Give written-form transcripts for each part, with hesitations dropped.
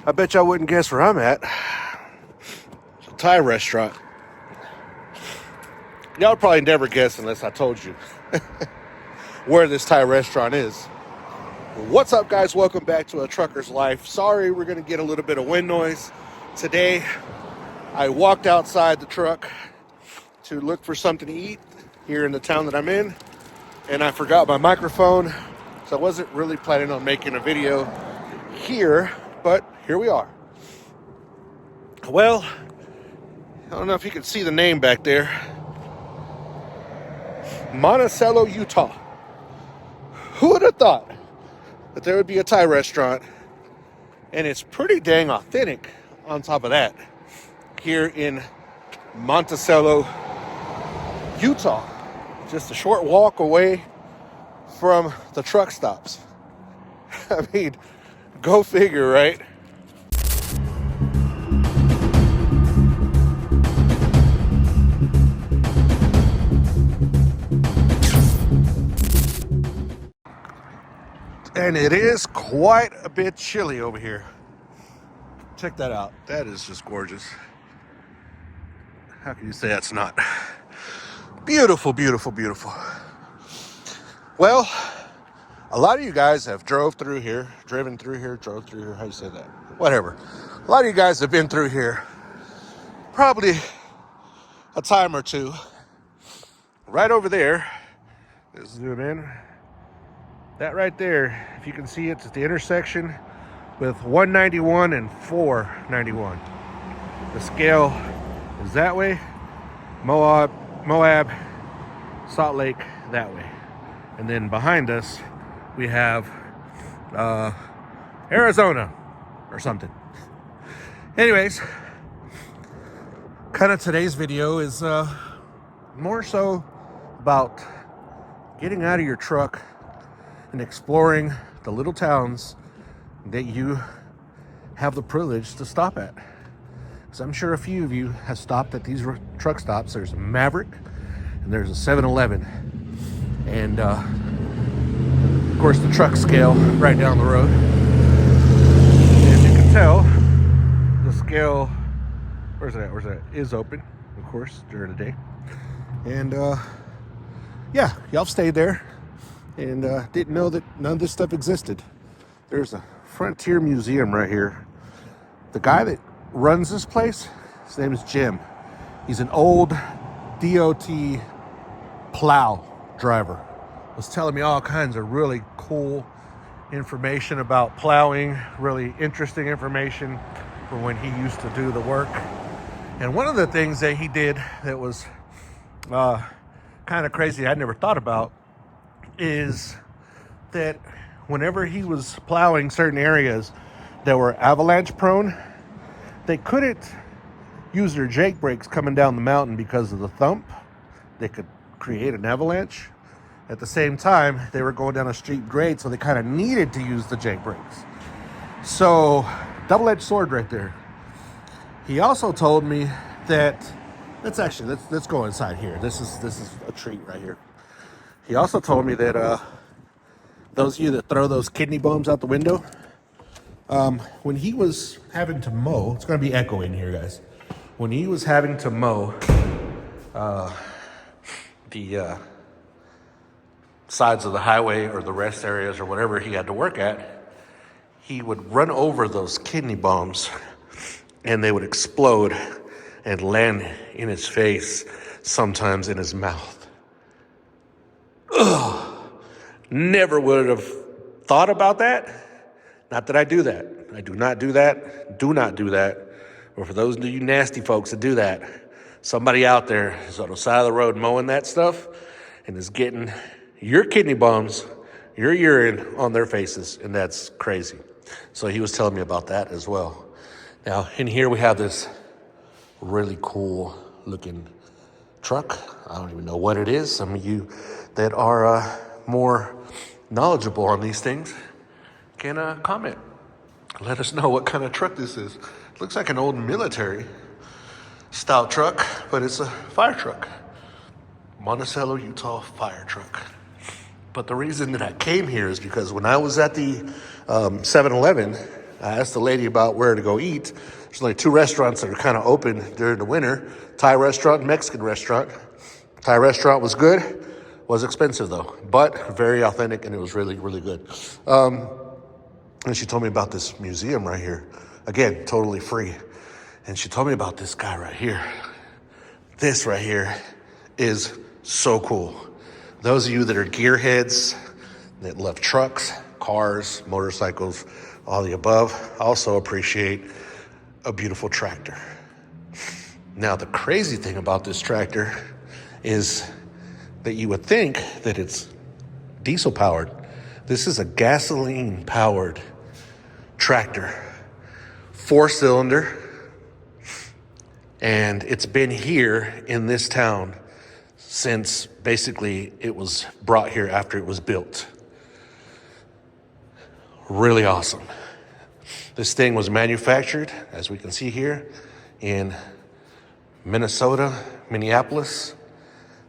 I bet y'all wouldn't guess where I'm at. It's a Thai restaurant. Y'all probably never guess unless I told you where this Thai restaurant is. What's up, guys? Welcome back to A Trucker's Life. Sorry, we're going to get a little bit of wind noise. Today, I walked outside the truck to look for something to eat here in the town that I'm in, and I forgot my microphone, so I wasn't really planning on making a video here, but here we are. Well, I don't know if you can see the name back there. Monticello, Utah. Who would have thought that there would be a Thai restaurant, and it's pretty dang authentic on top of that, here in Monticello, Utah. Just a short walk away from the truck stops. I mean, go figure, right? And it is quite a bit chilly over here. Check that out. That is just gorgeous. How can you say that's not? Beautiful, beautiful, beautiful. Well, a lot of you guys have drove through here, drove through here. How do you say that? Whatever. A lot of you guys have been through here probably a time or two. Right over there, let's zoom in. That right there, if you can see it, it's the intersection with 191 and 491. The scale is that way. Moab, Salt Lake that way. And then behind us, we have Arizona or something. Anyways, kind of today's video is more so about getting out of your truck and exploring the little towns that you have the privilege to stop at. Because I'm sure a few of you have stopped at these truck stops. There's a Maverick and there's a 7-Eleven. And of course the truck scale right down the road. As you can tell, the scale, where's it at? Is open, of course, during the day. And yeah, y'all stayed there and didn't know that none of this stuff existed. There's a Frontier Museum right here. The guy that runs this place, his name is Jim. He's an old DOT plow driver. Was telling me all kinds of really cool information about plowing, really interesting information from when he used to do the work. And one of the things that he did that was kind of crazy, I'd never thought about, is that whenever he was plowing certain areas that were avalanche prone, they couldn't use their Jake brakes coming down the mountain because of the thump. They could create an avalanche. At the same time, they were going down a steep grade, so they kind of needed to use the Jake brakes. So, double-edged sword right there. He also told me that let's go inside here. This is a treat right here. He also told me that those of you that throw those kidney bones out the window, when he was having to mow, it's going to be echoing here, guys. When he was having to mow the sides of the highway or the rest areas or whatever he had to work at, he would run over those kidney bombs and they would explode and land in his face, sometimes in his mouth. Ugh. Never would have thought about that. Not that I do that. I do not do that. Do not do that. Or for those of you nasty folks that do that, somebody out there is on the side of the road mowing that stuff and is getting your kidney bombs, your urine on their faces, and that's crazy. So he was telling me about that as well. Now, in here we have this really cool looking truck. I don't even know what it is. Some of you that are more knowledgeable on these things can comment. Let us know what kind of truck this is. It looks like an old military style truck, but it's a fire truck. Monticello, Utah fire truck. But the reason that I came here is because when I was at the 7-Eleven, I asked the lady about where to go eat. There's only 2 restaurants that are kind of open during the winter. Thai restaurant and Mexican restaurant. Thai restaurant was good. Was expensive though, but very authentic, and it was really, really good. And she told me about this museum right here. Again, totally free. And she told me about this guy right here. This right here is so cool. Those of you that are gearheads, that love trucks, cars, motorcycles, all the above, also appreciate a beautiful tractor. Now, the crazy thing about this tractor is that you would think that it's diesel powered. This is a gasoline powered tractor, 4-cylinder, and it's been here in this town since basically it was brought here after it was built. Really awesome. This thing was manufactured, as we can see here, in Minnesota, Minneapolis.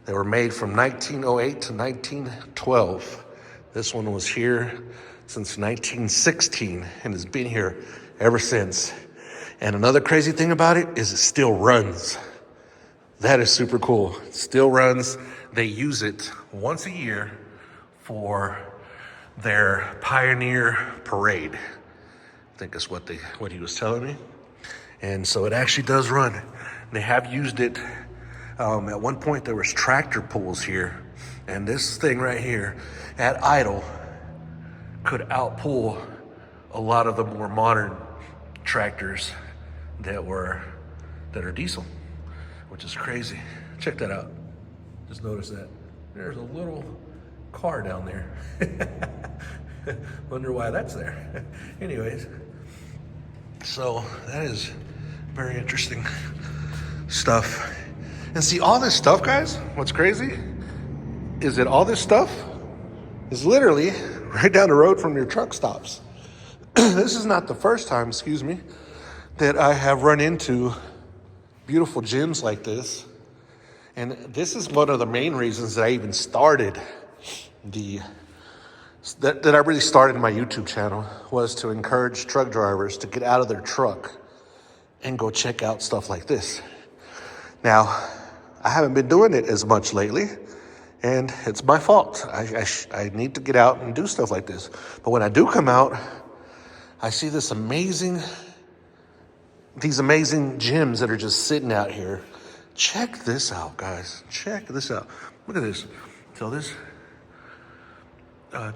They were made from 1908 to 1912. This one was here since 1916 and has been here ever since. And another crazy thing about it is it still runs. That is super cool. It still runs. They use it once a year for their Pioneer Parade. I think that's what he was telling me. And so it actually does run. They have used it. At one point there was tractor pulls here, and this thing right here at idle could outpull a lot of the more modern tractors that are diesel, which is crazy. Check that out. Just notice that. There's a little car down there. Wonder why that's there. Anyways, so that is very interesting stuff. And see, all this stuff, guys, what's crazy is that all this stuff is literally right down the road from your truck stops. This is not the first time, that I have run into beautiful gyms like this. And this is one of the main reasons that I even started that I really started my YouTube channel, was to encourage truck drivers to get out of their truck and go check out stuff like this. Now, I haven't been doing it as much lately, and it's my fault. I need to get out and do stuff like this. But when I do come out, I see these amazing gyms that are just sitting out here. Check this out, guys. Check this out. Look at this. So this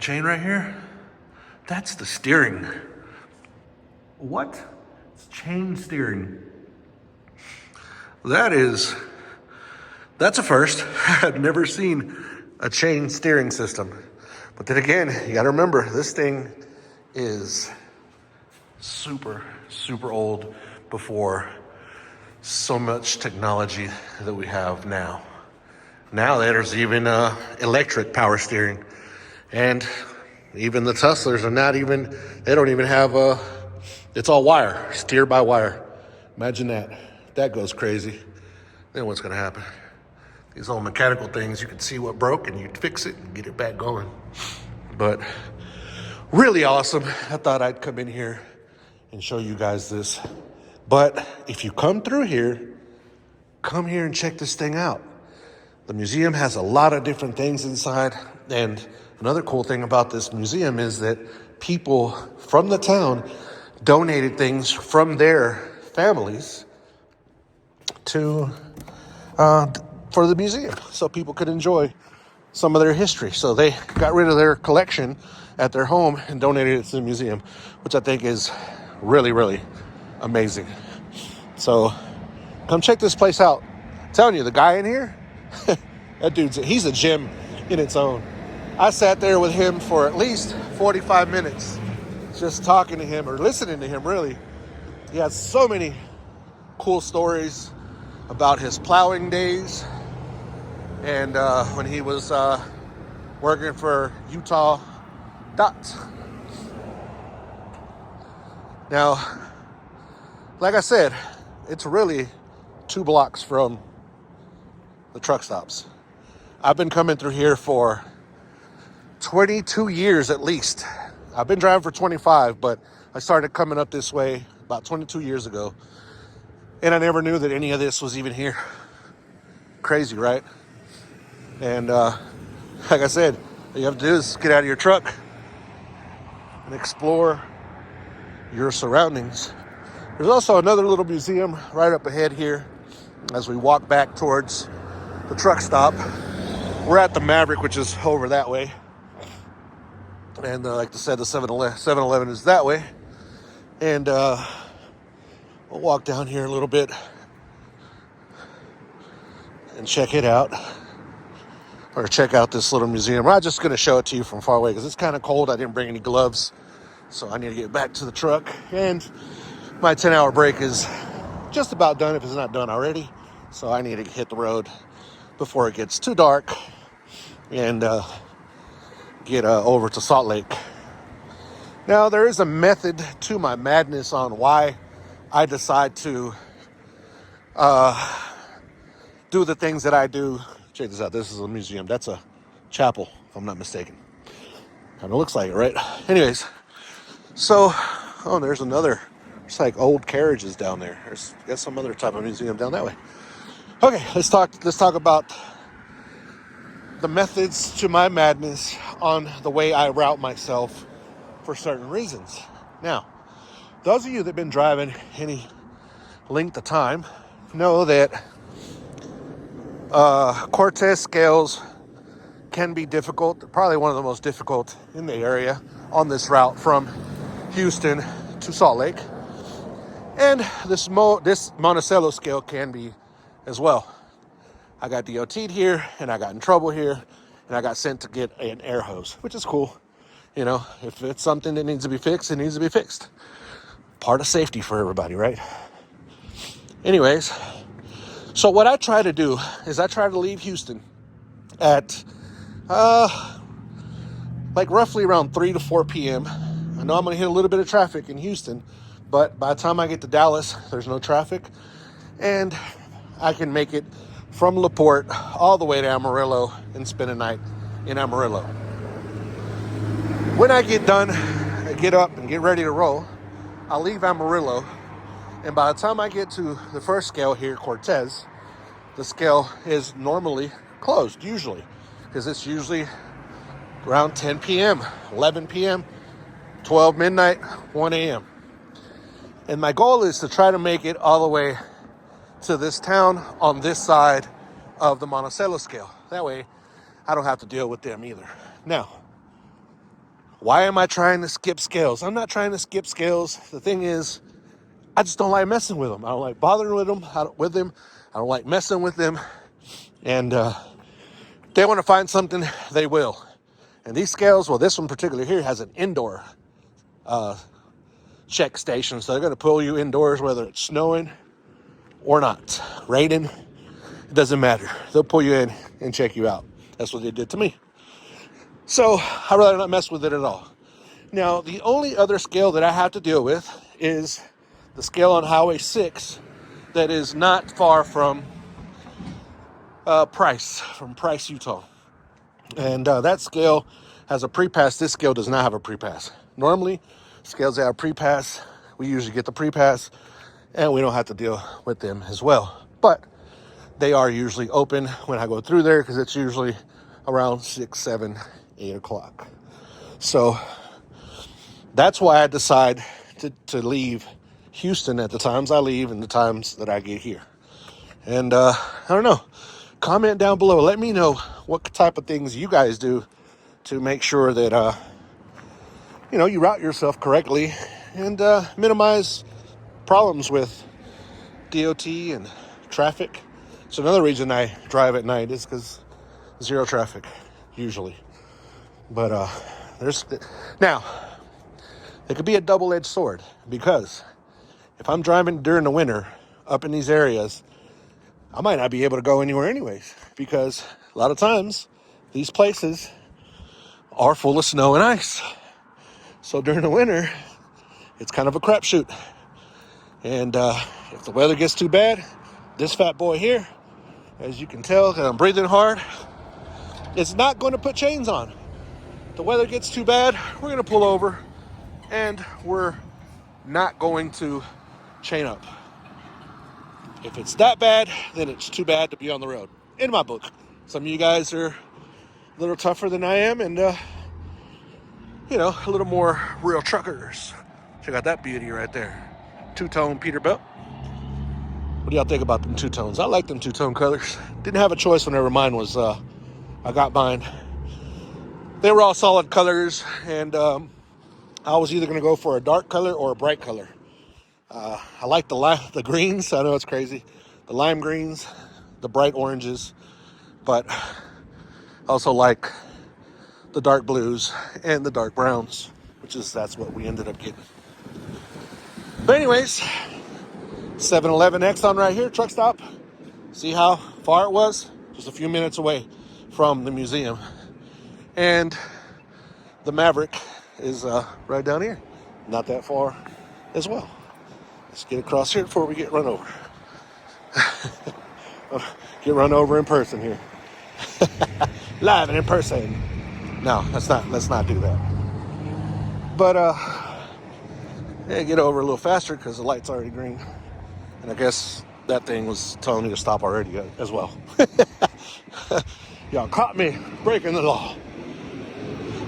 chain right here, that's the steering. What? It's chain steering. That's a first. I've never seen a chain steering system. But then again, you gotta remember, this thing is super, super old before so much technology that we have now. Now there's even electric power steering. And even the Teslas are they don't even have it's all wire, steer by wire. Imagine that. That goes crazy. Then what's gonna happen? These old mechanical things, you can see what broke and you fix it and get it back going. But really awesome. I thought I'd come in here and show you guys this. But if you come through here, come here and check this thing out. The museum has a lot of different things inside. And another cool thing about this museum is that people from the town donated things from their families for the museum, so people could enjoy some of their history. So they got rid of their collection at their home and donated it to the museum, which I think is really, really amazing. So come check this place out. I'm telling you, the guy in here, he's a gym in its own. I sat there with him for at least 45 minutes just talking to him, or listening to him, really. He has so many cool stories about his plowing days and when he was working for Utah UT. Now, like I said, it's really 2 blocks from the truck stops. I've been coming through here for 22 years at least. I've been driving for 25, but I started coming up this way about 22 years ago, and I never knew that any of this was even here. Crazy, right? And like I said, all you have to do is get out of your truck and explore your surroundings. There's also another little museum right up ahead here as we walk back towards the truck stop. We're at the Maverick, which is over that way. And like I said, the 7-Eleven is that way. And we'll walk down here a little bit and check it out. Or check out this little museum. I'm just going to show it to you from far away because it's kind of cold. I didn't bring any gloves. So I need to get back to the truck. And my 10-hour break is just about done if it's not done already. So I need to hit the road before it gets too dark and get over to Salt Lake. Now, there is a method to my madness on why I decide to do the things that I do. Check this out. This is a museum. That's a chapel, if I'm not mistaken. Kind of looks like it, right? Anyways, so, there's another. It's like old carriages down there. There's got some other type of museum down that way. Okay, let's talk about the methods to my madness on the way I route myself for certain reasons. Now, those of you that have been driving any length of time know that Cortez scales can be difficult, probably one of the most difficult in the area on this route from Houston to Salt Lake. And this Monticello scale can be as well. I got DOT'd here, and I got in trouble here, and I got sent to get an air hose, which is cool. You know, if it's something that needs to be fixed, it needs to be fixed. Part of safety for everybody, right? Anyways, so what I try to do is I try to leave Houston at like roughly around 3 to 4 p.m. I know I'm going to hit a little bit of traffic in Houston, but by the time I get to Dallas, there's no traffic, and I can make it from LaPorte all the way to Amarillo and spend a night in Amarillo. When I get done, I get up and get ready to roll, I'll leave Amarillo, and by the time I get to the first scale here, Cortez, the scale is normally closed, usually, because it's usually around 10 p.m., 11 p.m., 12 midnight, 1 a.m. And my goal is to try to make it all the way to this town on this side of the Monticello scale. That way, I don't have to deal with them either. Now, why am I trying to skip scales? I'm not trying to skip scales. The thing is, I just don't like messing with them. I don't like bothering with them. I don't like messing with them. And if they want to find something, they will. And these scales, well, this one particular here has an indoor check station. So they're going to pull you indoors, whether it's snowing or not. Raining, it doesn't matter. They'll pull you in and check you out. That's what they did to me. So I'd rather not mess with it at all. Now, the only other scale that I have to deal with is the scale on Highway 6 that is not far from Price, Utah. And that scale has a pre-pass. This scale does not have a pre-pass. Normally, scales that have pre-pass, we usually get the pre-pass, and we don't have to deal with them as well. But they are usually open when I go through there because it's usually around 6, 7, 8 o'clock. So that's why I decide to leave Houston at the times I leave and the times that I get here. And I don't know. Comment down below. Let me know what type of things you guys do to make sure that you route yourself correctly and minimize problems with DOT and traffic. So another reason I drive at night is because zero traffic, usually. But now, it could be a double-edged sword, because if I'm driving during the winter up in these areas, I might not be able to go anywhere anyways, because a lot of times these places are full of snow and ice. So during the winter, it's kind of a crapshoot. And if the weather gets too bad, this fat boy here, as you can tell, I'm breathing hard, it's not going to put chains on. The weather gets too bad, we're going to pull over, and we're not going to chain up. If it's that bad, then it's too bad to be on the road, in my book. Some of you guys are a little tougher than I am, and a little more real truckers. Check out that beauty right there. Two-tone Peterbilt. What do y'all think about them two-tones? I like them two-tone colors. Didn't have a choice whenever mine was, I got mine. They were all solid colors, and I was either going to go for a dark color or a bright color. I like the greens. I know it's crazy. The lime greens, the bright oranges, but I also like the dark blues and the dark browns, that's what we ended up getting. But anyways, 7-Eleven Exxon right here, truck stop. See how far it was? Just a few minutes away from the museum. And the Maverick is right down here. Not that far as well. Let's get across here before we get run over. Get run over in person here. Live and in person. No, let's not do that. But get over a little faster because the light's already green. And I guess that thing was telling me to stop already as well. Y'all caught me breaking the law.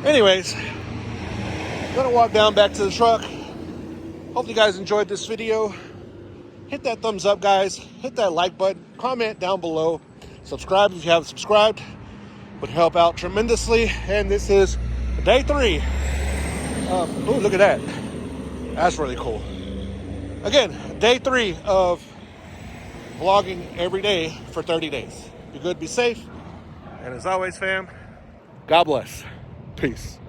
Anyways, I'm gonna walk down back to the truck. Hope you guys enjoyed this video. Hit that thumbs up, guys. Hit that like button. Comment down below. Subscribe if you haven't subscribed. Would help out tremendously. And this is day 3. Oh, look at that. That's really cool. Again, day 3 of vlogging every day for 30 days. Be good, be safe. And as always, fam, God bless. Peace.